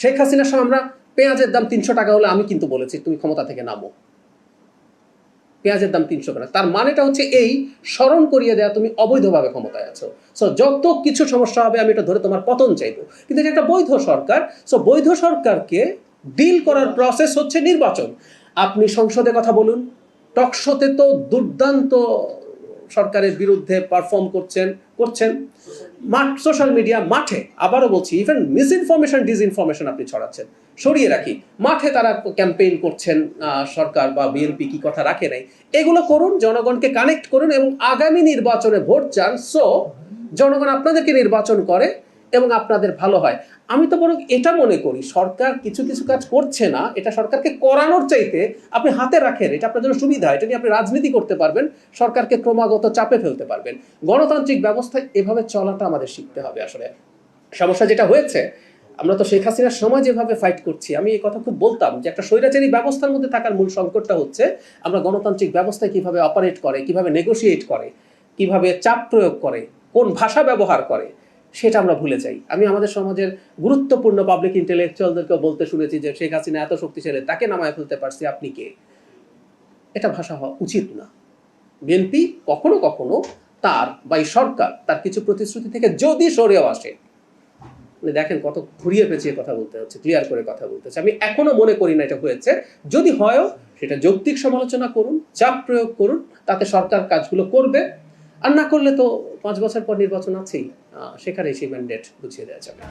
শেখ হাসিনার সময় আমরা পেঁয়াজের দাম 300 টাকা হলে আমি কিন্তু বলেছি তুমি ক্ষমতা থেকে নামো, পেঁয়াজের দাম 300 টাকা। তার মানেটা হচ্ছে এই, স্মরণ করিয়ে দেয়া তুমি অবৈধভাবে ক্ষমতায় আছো, সো যত কিছু সমস্যা হবে আমি এটা ধরে তোমার পতন চাইবো। কিন্তু এটা একটা বৈধ সরকার, সো বৈধ সরকারকে ডিল করার প্রসেস হচ্ছে নির্বাচন। আপনি সংসদে কথা বলুন, টকশোতে তো দুর্দান্ত সরকারের বিরুদ্ধে পারফর্ম করছেন মাঠ, সোশ্যাল মিডিয়া, মাঠে, আবারও বলছি, ইভেন মিসইনফরমেশন ডিসইনফরমেশন আপনি ছড়াচ্ছেন, সরিয়ে রাখি, মাঠে তারা ক্যাম্পেইন করছেন, সরকার বা বিএনপি কি কথা রাখে নাই, এগুলো করুন, জনগণকে কানেক্ট করুন এবং আগামী নির্বাচনে ভোট চান, সো জনগণ আপনাদেরকে নির্বাচন করে এবং আপনাদের ভালো হয়। আমি তো বরং এটা মনে করি সরকার কিছু কিছু কাজ করছে না, এটা সরকারকে করানোর চাইতে আপনি হাতে রাখেন, এটা আপনার জন্য সুবিধা, এটা নিয়ে আপনি রাজনীতি করতে পারবেন, সরকারকে ক্রমাগত চাপে ফেলতে পারবেন। গণতান্ত্রিক ব্যবস্থায় এভাবে চলাটা আমাদের শিখতে হবে। আসলে সমস্যা যেটা হয়েছে, আমরা তো শেখ হাসিনার সময় যেভাবে ফাইট করছি, আমি এই কথা খুব বলতাম যে একটা স্বৈরাচারী ব্যবস্থার মধ্যে থাকার মূল সংকটটা হচ্ছে আমরা গণতান্ত্রিক ব্যবস্থায় কিভাবে অপারেট করে, কিভাবে নেগোশিয়েট করে, কিভাবে চাপ প্রয়োগ করে, কোন ভাষা ব্যবহার করে, সেটা আমরা ভুলে যাই। আমি আমাদের সমাজের গুরুত্বপূর্ণ পাবলিক ইন্টেলেকচুয়ালদেরকেও বলতে শুনেছি যে শেখ হাসিনা এত শক্তিশালী, তাকে নামায় ফেলতে পারছি, আপনি কে? এটা ভাষা হওয়া উচিত না। বিএনপি কখনো কখনো তার বা এই সরকার তার কিছু প্রতিশ্রুতি থেকে যদি সরেও আসে, দেখেন কত ঘুরিয়ে পেঁচিয়ে কথা বলতে হচ্ছে, ক্লিয়ার করে কথা বলতে হচ্ছে। আমি এখনো মনে করি না এটা হয়েছে, যদি হয়ও সেটা যৌক্তিক সমালোচনা করুন, চাপ প্রয়োগ করুন, তাতে সরকার কাজগুলো করবে, আর না করলে তো 5 বছর পর নির্বাচন আছেই, সেখানে সেই ম্যান্ডেট বুঝিয়ে দেওয়া যাবে।